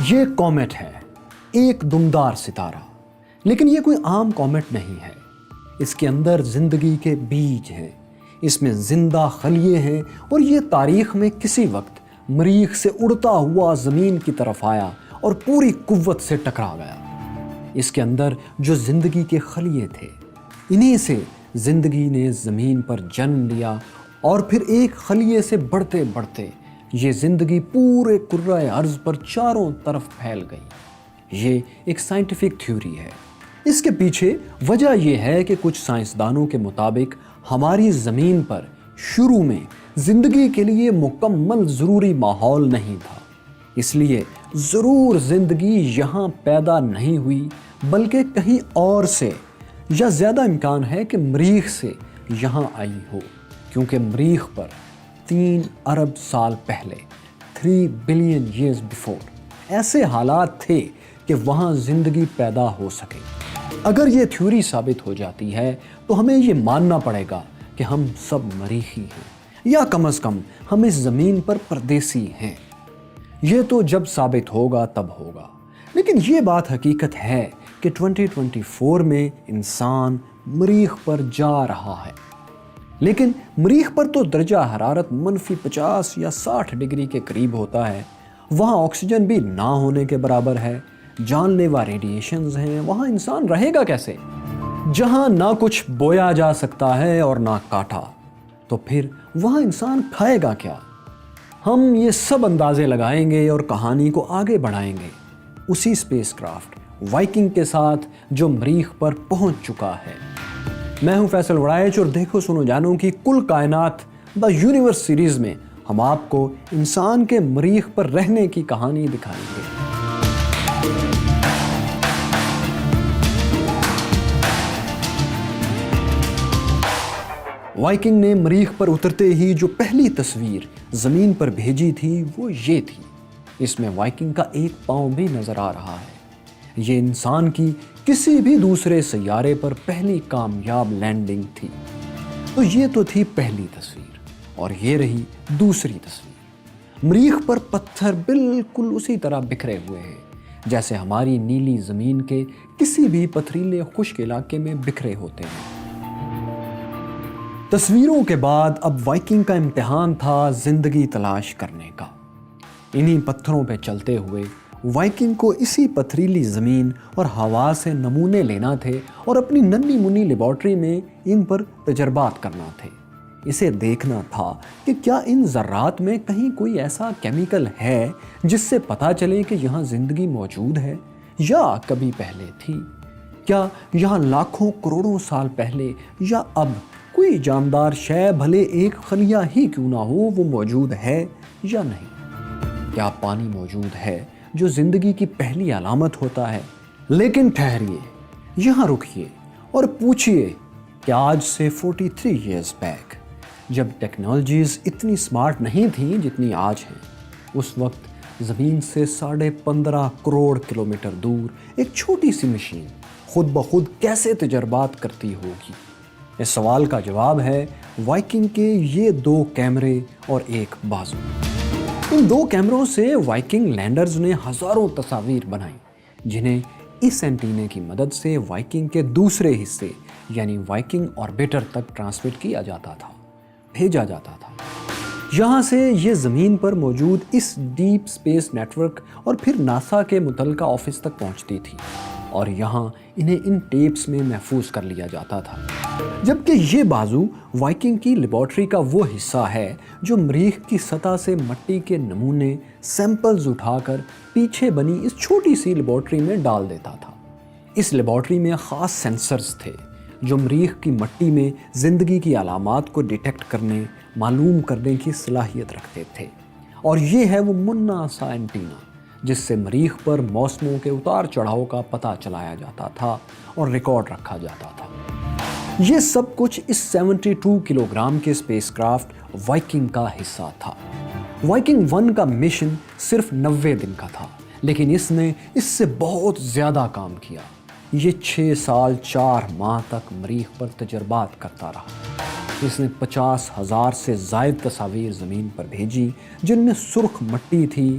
یہ کومیٹ ہے، ایک دمدار ستارہ، لیکن یہ کوئی عام کومیٹ نہیں ہے۔ اس کے اندر زندگی کے بیج ہیں، اس میں زندہ خلیے ہیں، اور یہ تاریخ میں کسی وقت مریخ سے اڑتا ہوا زمین کی طرف آیا اور پوری قوت سے ٹکرا گیا۔ اس کے اندر جو زندگی کے خلیے تھے، انہی سے زندگی نے زمین پر جنم لیا، اور پھر ایک خلیے سے بڑھتے بڑھتے یہ زندگی پورے کرۂ ارض پر چاروں طرف پھیل گئی۔ یہ ایک سائنٹیفک تھیوری ہے۔ اس کے پیچھے وجہ یہ ہے کہ کچھ سائنسدانوں کے مطابق ہماری زمین پر شروع میں زندگی کے لیے مکمل ضروری ماحول نہیں تھا، اس لیے ضرور زندگی یہاں پیدا نہیں ہوئی، بلکہ کہیں اور سے، یا زیادہ امکان ہے کہ مریخ سے یہاں آئی ہو، کیونکہ مریخ پر 3 ارب سال پہلے 3 بلین years before ایسے حالات تھے کہ وہاں زندگی پیدا ہو سکے۔ اگر یہ تھیوری ثابت ہو جاتی ہے تو ہمیں یہ ماننا پڑے گا کہ ہم سب مریخی ہیں، یا کم از کم ہم اس زمین پر پردیسی ہیں۔ یہ تو جب ثابت ہوگا تب ہوگا، لیکن یہ بات حقیقت ہے کہ 2024 میں انسان مریخ پر جا رہا ہے۔ لیکن مریخ پر تو درجہ حرارت -50 یا 60 ڈگری کے قریب ہوتا ہے، وہاں آکسیجن بھی نہ ہونے کے برابر ہے، جان لیوا ریڈیشنز ہیں، وہاں انسان رہے گا کیسے؟ جہاں نہ کچھ بویا جا سکتا ہے اور نہ کاٹا، تو پھر وہاں انسان کھائے گا کیا؟ ہم یہ سب اندازے لگائیں گے اور کہانی کو آگے بڑھائیں گے اسی اسپیس کرافٹ وائکنگ کے ساتھ جو مریخ پر پہنچ چکا ہے۔ میں ہوں فیصل وڑائچ، اور دیکھو سنو جانو کی کل کائنات دا یونیورس سیریز میں ہم آپ کو انسان کے مریخ پر رہنے کی کہانی دکھائیں گے۔ وائکنگ نے مریخ پر اترتے ہی جو پہلی تصویر زمین پر بھیجی تھی وہ یہ تھی۔ اس میں وائکنگ کا ایک پاؤں بھی نظر آ رہا ہے۔ یہ انسان کی کسی بھی دوسرے سیارے پر پہلی کامیاب لینڈنگ تھی۔ تو یہ تو تھی پہلی تصویر، اور یہ رہی دوسری تصویر۔ مریخ پر پتھر بالکل اسی طرح بکھرے ہوئے ہیں جیسے ہماری نیلی زمین کے کسی بھی پتھریلے خشک علاقے میں بکھرے ہوتے ہیں۔ تصویروں کے بعد اب وائکنگ کا امتحان تھا زندگی تلاش کرنے کا۔ انہی پتھروں پہ چلتے ہوئے وائکنگ کو اسی پتھریلی زمین اور ہوا سے نمونے لینا تھے، اور اپنی ننھی منی لیبارٹری میں ان پر تجربات کرنا تھے۔ اسے دیکھنا تھا کہ کیا ان ذرات میں کہیں کوئی ایسا کیمیکل ہے جس سے پتہ چلے کہ یہاں زندگی موجود ہے یا کبھی پہلے تھی۔ کیا یہاں لاکھوں کروڑوں سال پہلے یا اب کوئی جاندار شے، بھلے ایک خلیہ ہی کیوں نہ ہو، وہ موجود ہے یا نہیں؟ کیا پانی موجود ہے جو زندگی کی پہلی علامت ہوتا ہے؟ لیکن ٹھہریے، یہاں رکیے اور پوچھئے کہ آج سے 43 years بیک، جب ٹیکنالوجیز اتنی سمارٹ نہیں تھیں جتنی آج ہیں، اس وقت زمین سے 15.5 کروڑ کلومیٹر دور ایک چھوٹی سی مشین خود بخود کیسے تجربات کرتی ہوگی؟ اس سوال کا جواب ہے وائکنگ کے یہ 2 کیمرے اور ایک بازو۔ ان 2 کیمروں سے وائکنگ لینڈرز نے ہزاروں تصاویر بنائیں، جنہیں اس اینٹینے کی مدد سے وائکنگ کے دوسرے حصے یعنی وائکنگ آربیٹر تک ٹرانسمٹ کیا جاتا تھا، بھیجا جاتا تھا۔ یہاں سے یہ زمین پر موجود اس ڈیپ اسپیس نیٹ ورک اور پھر ناسا کے متعلقہ آفس تک پہنچتی تھی، اور یہاں انہیں ان ٹیپس میں محفوظ کر لیا جاتا تھا۔ جبکہ یہ بازو وائکنگ کی لیبارٹری کا وہ حصہ ہے جو مریخ کی سطح سے مٹی کے نمونے سیمپلز اٹھا کر پیچھے بنی اس چھوٹی سی لیبارٹری میں ڈال دیتا تھا۔ اس لیبارٹری میں خاص سینسرز تھے جو مریخ کی مٹی میں زندگی کی علامات کو ڈیٹیکٹ کرنے، معلوم کرنے کی صلاحیت رکھتے تھے، اور یہ ہے وہ منا سا اینٹینا جس سے مریخ پر موسموں کے اتار چڑھاؤ کا پتہ چلایا جاتا تھا اور ریکارڈ رکھا جاتا تھا۔ یہ سب کچھ اس 72 کلو گرام کے اسپیس کرافٹ وائکنگ کا حصہ تھا۔ وائکنگ 1 کا مشن صرف 90 دن کا تھا، لیکن اس نے اس سے بہت زیادہ کام کیا۔ یہ 6 سال 4 ماہ تک مریخ پر تجربات کرتا رہا۔ اس نے 50,000 سے زائد تصاویر زمین پر بھیجی، جن میں سرخ مٹی تھی،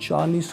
40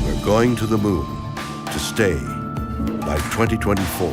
We're going to the moon to stay by 2024.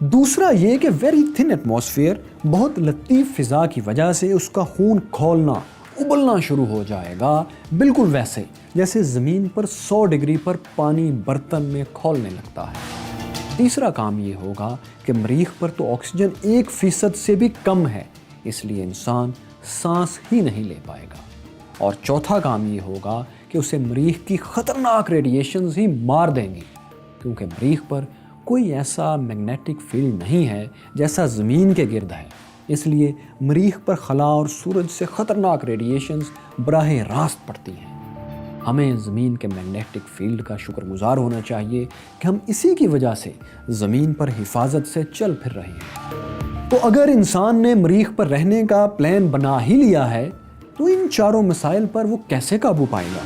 دوسرا یہ کہ ویری تھن ایٹماسفیئر، بہت لطیف فضا کی وجہ سے اس کا خون کھولنا، ابلنا شروع ہو جائے گا، بالکل ویسے جیسے زمین پر 100 ڈگری پر پانی برتن میں کھولنے لگتا ہے۔ تیسرا کام یہ ہوگا کہ مریخ پر تو آکسیجن 1% سے بھی کم ہے، اس لیے انسان سانس ہی نہیں لے پائے گا۔ اور چوتھا کام یہ ہوگا کہ اسے مریخ کی خطرناک ریڈیشنز ہی مار دیں گی، کیونکہ مریخ پر کوئی ایسا میگنیٹک فیلڈ نہیں ہے جیسا زمین کے گرد ہے، اس لیے مریخ پر خلا اور سورج سے خطرناک ریڈیشنز براہ راست پڑتی ہیں۔ ہمیں زمین کے میگنیٹک فیلڈ کا شکر گزار ہونا چاہیے کہ ہم اسی کی وجہ سے زمین پر حفاظت سے چل پھر رہے ہیں۔ تو اگر انسان نے مریخ پر رہنے کا پلان بنا ہی لیا ہے تو ان چاروں مسائل پر وہ کیسے قابو پائے گا؟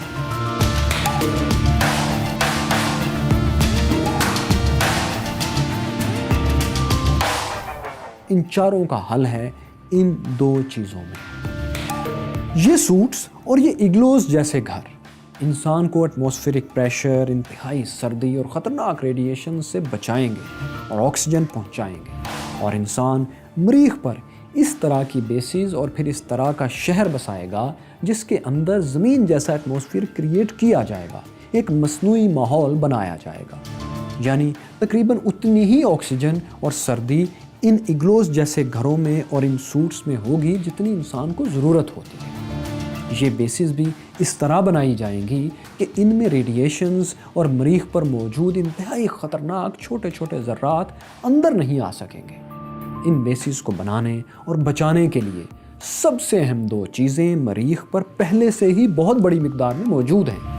ان چاروں کا حل ہے ان دو چیزوں میں۔ یہ سوٹس اور یہ اگلوز جیسے گھر انسان کو ایٹماسفیرک پریشر، انتہائی سردی اور خطرناک ریڈیشن سے بچائیں گے اور آکسیجن پہنچائیں گے، اور انسان مریخ پر اس طرح کی بیسز اور پھر اس طرح کا شہر بسائے گا جس کے اندر زمین جیسا ایٹماسفیئر کریٹ کیا جائے گا، ایک مصنوعی ماحول بنایا جائے گا، یعنی تقریباً اتنی ہی آکسیجن اور سردی ان اگلوز جیسے گھروں میں اور ان سوٹس میں ہوگی جتنی انسان کو ضرورت ہوتی ہے۔ یہ بیسز بھی اس طرح بنائی جائیں گی کہ ان میں ریڈیشنز اور مریخ پر موجود انتہائی خطرناک چھوٹے چھوٹے ذرات اندر نہیں آ سکیں گے۔ ان بیسز کو بنانے اور بچانے کے لیے سب سے اہم دو چیزیں مریخ پر پہلے سے ہی بہت بڑی مقدار میں موجود ہیں،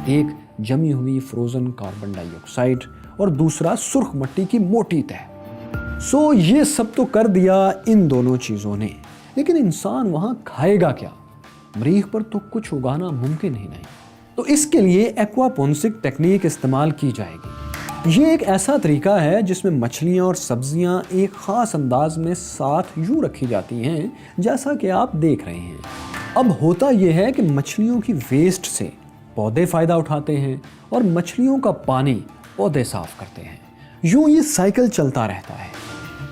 ایک جمی ہوئی فروزن کاربن ڈائی آکسائڈ اور دوسرا سرخ مٹی کی موٹی تہ۔ یہ سب تو کر دیا ان دونوں چیزوں نے، لیکن انسان وہاں کھائے گا کیا؟ مریخ پر تو کچھ اگانا ممکن ہی نہیں، تو اس کے لیے ایکواپونسک ٹیکنیک استعمال کی جائے گی۔ یہ ایک ایسا طریقہ ہے جس میں مچھلیاں اور سبزیاں ایک خاص انداز میں ساتھ یوں رکھی جاتی ہیں جیسا کہ آپ دیکھ رہے ہیں۔ اب ہوتا یہ ہے کہ مچھلیوں کی ویسٹ سے پودے فائدہ اٹھاتے ہیں اور مچھلیوں کا پانی پودے صاف کرتے ہیں، یوں یہ سائیکل چلتا رہتا ہے۔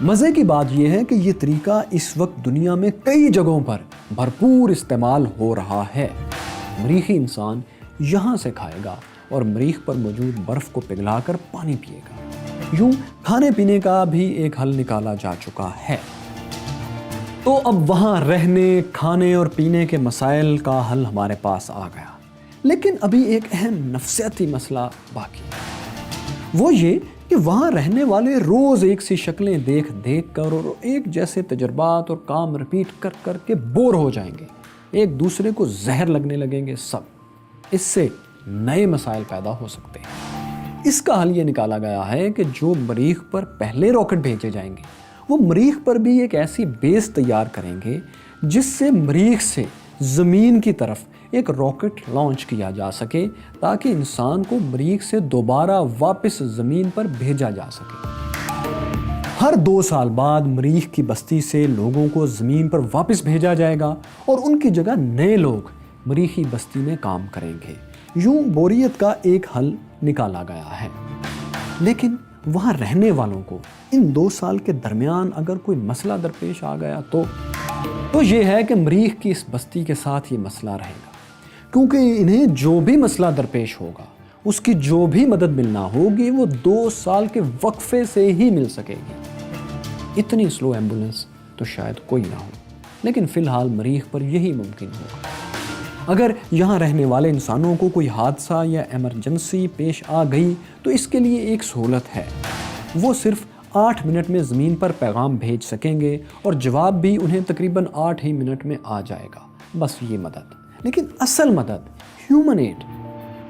مزے کی بات یہ ہے کہ یہ طریقہ اس وقت دنیا میں کئی جگہوں پر بھرپور استعمال ہو رہا ہے۔ مریخی انسان یہاں سے کھائے گا اور مریخ پر موجود برف کو پگھلا کر پانی پیے گا۔ یوں کھانے پینے کا بھی ایک حل نکالا جا چکا ہے۔ تو اب وہاں رہنے، کھانے اور پینے کے مسائل کا حل ہمارے پاس آ گیا، لیکن ابھی ایک اہم نفسیاتی مسئلہ باقی ہے، وہ یہ کہ وہاں رہنے والے روز ایک سی شکلیں دیکھ دیکھ کر اور ایک جیسے تجربات اور کام رپیٹ کر کر کے بور ہو جائیں گے، ایک دوسرے کو زہر لگنے لگیں گے سب۔ اس سے نئے مسائل پیدا ہو سکتے ہیں۔ اس کا حل یہ نکالا گیا ہے کہ جو مریخ پر پہلے راکٹ بھیجے جائیں گے وہ مریخ پر بھی ایک ایسی بیس تیار کریں گے جس سے مریخ سے زمین کی طرف ایک راکٹ لانچ کیا جا سکے تاکہ انسان کو مریخ سے دوبارہ واپس زمین پر بھیجا جا سکے۔ ہر 2 سال بعد مریخ کی بستی سے لوگوں کو زمین پر واپس بھیجا جائے گا اور ان کی جگہ نئے لوگ مریخی بستی میں کام کریں گے۔ یوں بوریت کا ایک حل نکالا گیا ہے۔ لیکن وہاں رہنے والوں کو ان 2 سال کے درمیان اگر کوئی مسئلہ درپیش آ گیا تو یہ ہے کہ مریخ کی اس بستی کے ساتھ یہ مسئلہ رہے گا، کیونکہ انہیں جو بھی مسئلہ درپیش ہوگا اس کی جو بھی مدد ملنا ہوگی وہ 2 سال کے وقفے سے ہی مل سکے گی۔ اتنی سلو ایمبولنس تو شاید کوئی نہ ہو، لیکن فی الحال مریخ پر یہی ممکن ہوگا۔ اگر یہاں رہنے والے انسانوں کو کوئی حادثہ یا ایمرجنسی پیش آ گئی تو اس کے لیے ایک سہولت ہے، وہ صرف 8 منٹ میں زمین پر پیغام بھیج سکیں گے اور جواب بھی انہیں تقریباً 8 ہی منٹ میں آ جائے گا، بس یہ مدد۔ لیکن اصل مدد ہیومن ایڈ،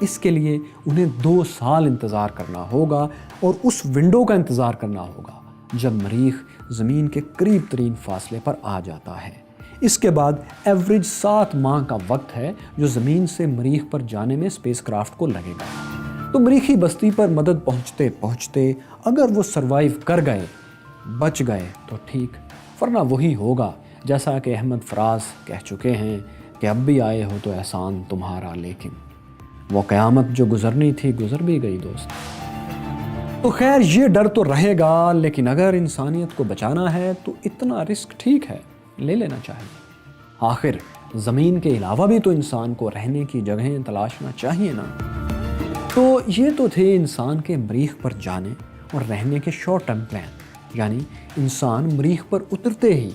اس کے لیے انہیں 2 سال انتظار کرنا ہوگا اور اس ونڈو کا انتظار کرنا ہوگا جب مریخ زمین کے قریب ترین فاصلے پر آ جاتا ہے۔ اس کے بعد ایوریج 7 ماہ کا وقت ہے جو زمین سے مریخ پر جانے میں اسپیس کرافٹ کو لگے گا۔ تو مریخی بستی پر مدد پہنچتے پہنچتے اگر وہ سروائیو کر گئے، بچ گئے تو ٹھیک، ورنہ وہی ہوگا جیسا کہ احمد فراز کہہ چکے ہیں کہ اب بھی آئے ہو تو احسان تمہارا، لیکن وہ قیامت جو گزرنی تھی گزر بھی گئی دوست۔ تو خیر یہ ڈر تو رہے گا، لیکن اگر انسانیت کو بچانا ہے تو اتنا رسک ٹھیک ہے، لے لینا چاہیے۔ آخر زمین کے علاوہ بھی تو انسان کو رہنے کی جگہیں تلاشنا چاہیے نا۔ تو یہ تو تھے انسان کے مریخ پر جانے اور رہنے کے شارٹ ٹرم پلان، یعنی انسان مریخ پر اترتے ہی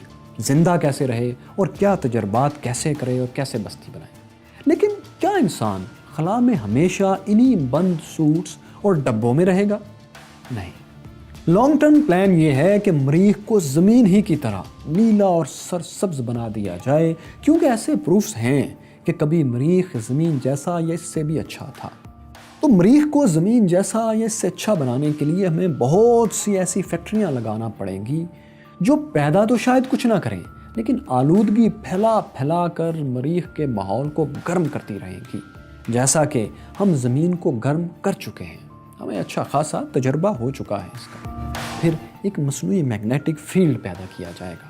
زندہ کیسے رہے اور کیا تجربات کیسے کرے اور کیسے بستی بنائے۔ لیکن کیا انسان خلا میں ہمیشہ انہی بند سوٹس اور ڈبوں میں رہے گا؟ نہیں۔ لانگ ٹرم پلان یہ ہے کہ مریخ کو زمین ہی کی طرح نیلا اور سرسبز بنا دیا جائے، کیونکہ ایسے پروفز ہیں کہ کبھی مریخ زمین جیسا یا اس سے بھی اچھا تھا۔ تو مریخ کو زمین جیسا یا اس سے اچھا بنانے کے لیے ہمیں بہت سی ایسی فیکٹریاں لگانا پڑیں گی جو پیدا تو شاید کچھ نہ کریں، لیکن آلودگی پھیلا پھیلا کر مریخ کے ماحول کو گرم کرتی رہیں گی، جیسا کہ ہم زمین کو گرم کر چکے ہیں۔ ہمیں اچھا خاصا تجربہ ہو چکا ہے اس کا۔ پھر ایک مصنوعی میگنیٹک فیلڈ پیدا کیا جائے گا،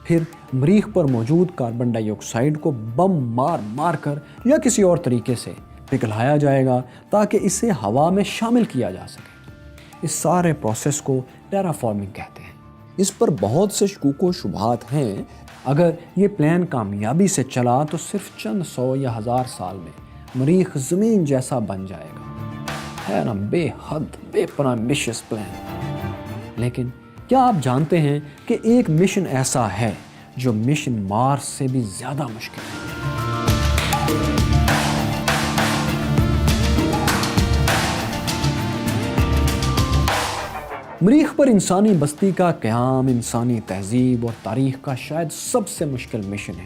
پھر مریخ پر موجود کاربن ڈائی آکسائیڈ کو بم مار مار کر یا کسی اور طریقے سے پگھلایا جائے گا تاکہ اسے ہوا میں شامل کیا جا سکے۔ اس سارے پروسیس کو ٹیرا فارمنگ کہتے ہیں۔ اس پر بہت سے شکوک و شبہات ہیں۔ اگر یہ پلان کامیابی سے چلا تو صرف چند سو یا ہزار سال میں مریخ زمین جیسا بن جائے گا۔ ہے نا بے حد بے پناہ ایمبیشس پلان۔ لیکن کیا آپ جانتے ہیں کہ ایک مشن ایسا ہے جو مشن مارس سے بھی زیادہ مشکل ہے؟ مریخ پر انسانی بستی کا قیام انسانی تہذیب اور تاریخ کا شاید سب سے مشکل مشن ہے۔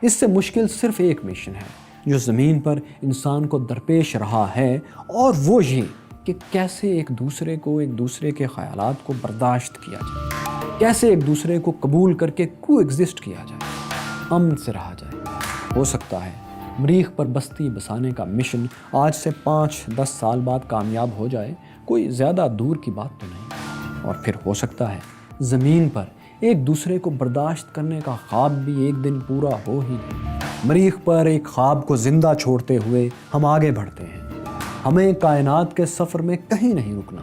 اس سے مشکل صرف ایک مشن ہے جو زمین پر انسان کو درپیش رہا ہے، اور وہ یہ کہ کیسے ایک دوسرے کے خیالات کو برداشت کیا جائے، کیسے ایک دوسرے کو قبول کر کے کو ایگزسٹ کیا جائے، امن سے رہا جائے۔ ہو سکتا ہے مریخ پر بستی بسانے کا مشن آج سے 5-10 سال بعد کامیاب ہو جائے، کوئی زیادہ دور کی بات تو نہیں۔ اور پھر ہو سکتا ہے زمین پر ایک دوسرے کو برداشت کرنے کا خواب بھی ایک دن پورا ہو ہی جائے۔ مریخ پر ایک خواب کو زندہ چھوڑتے ہوئے ہم آگے بڑھتے ہیں۔ ہمیں کائنات کے سفر میں کہیں نہیں رکنا،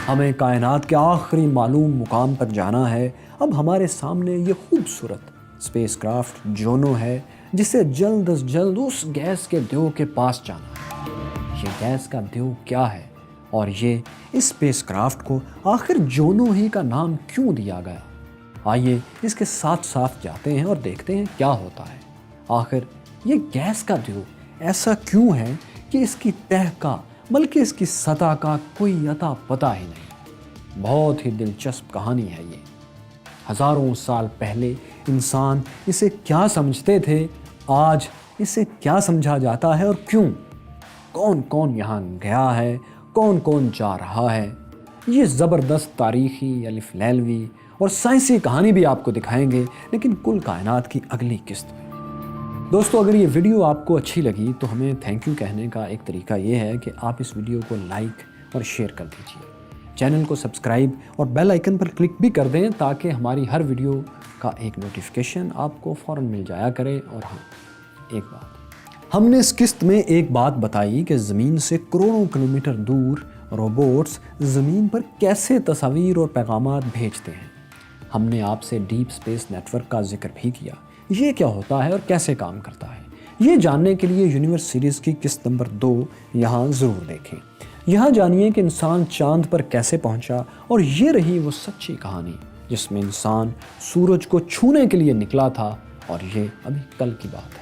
ہمیں کائنات کے آخری معلوم مقام تک جانا ہے۔ اب ہمارے سامنے یہ خوبصورت اسپیس کرافٹ جونو ہے، جسے جلد از جلد اس گیس کے دیو کے پاس جانا ہے۔ یہ گیس کا دیو کیا ہے اور یہ اس اسپیس کرافٹ کو آخر جونو ہی کا نام کیوں دیا گیا؟ آئیے اس کے ساتھ ساتھ جاتے ہیں اور دیکھتے ہیں کیا ہوتا ہے۔ آخر یہ گیس کا دیو ایسا کیوں ہے کہ اس کی تہ کا بلکہ اس کی سطح کا کوئی اتا پتہ ہی نہیں۔ بہت ہی دلچسپ کہانی ہے یہ۔ ہزاروں سال پہلے انسان اسے کیا سمجھتے تھے، آج اسے کیا سمجھا جاتا ہے اور کیوں؟ کون کون یہاں گیا ہے، کون کون جا رہا ہے؟ یہ زبردست تاریخی، الف لیلوی اور سائنسی کہانی بھی آپ کو دکھائیں گے، لیکن کل کائنات کی اگلی قسط میں۔ دوستو اگر یہ ویڈیو آپ کو اچھی لگی تو ہمیں تھینک یو کہنے کا ایک طریقہ یہ ہے کہ آپ اس ویڈیو کو لائک اور شیئر کر دیجیے، چینل کو سبسکرائب اور بیل آئیکن پر کلک بھی کر دیں تاکہ ہماری ہر ویڈیو کا ایک نوٹیفیکیشن آپ کو فوراً مل جایا کرے۔ اور ہاں ایک بات، ہم نے اس قسط میں ایک بات بتائی کہ زمین سے کروڑوں کلومیٹر دور روبوٹس زمین پر کیسے تصاویر اور پیغامات بھیجتے ہیں۔ ہم نے آپ سے ڈیپ اسپیس نیٹ ورک کا ذکر بھی کیا، یہ کیا ہوتا ہے اور کیسے کام کرتا ہے۔ یہ جاننے کے لیے یونیورس سیریز کی قسط نمبر 2 یہاں ضرور دیکھیں۔ یہاں جانیے کہ انسان چاند پر کیسے پہنچا، اور یہ رہی وہ سچی کہانی جس میں انسان سورج کو چھونے کے لیے نکلا تھا، اور یہ ابھی کل کی بات ہے۔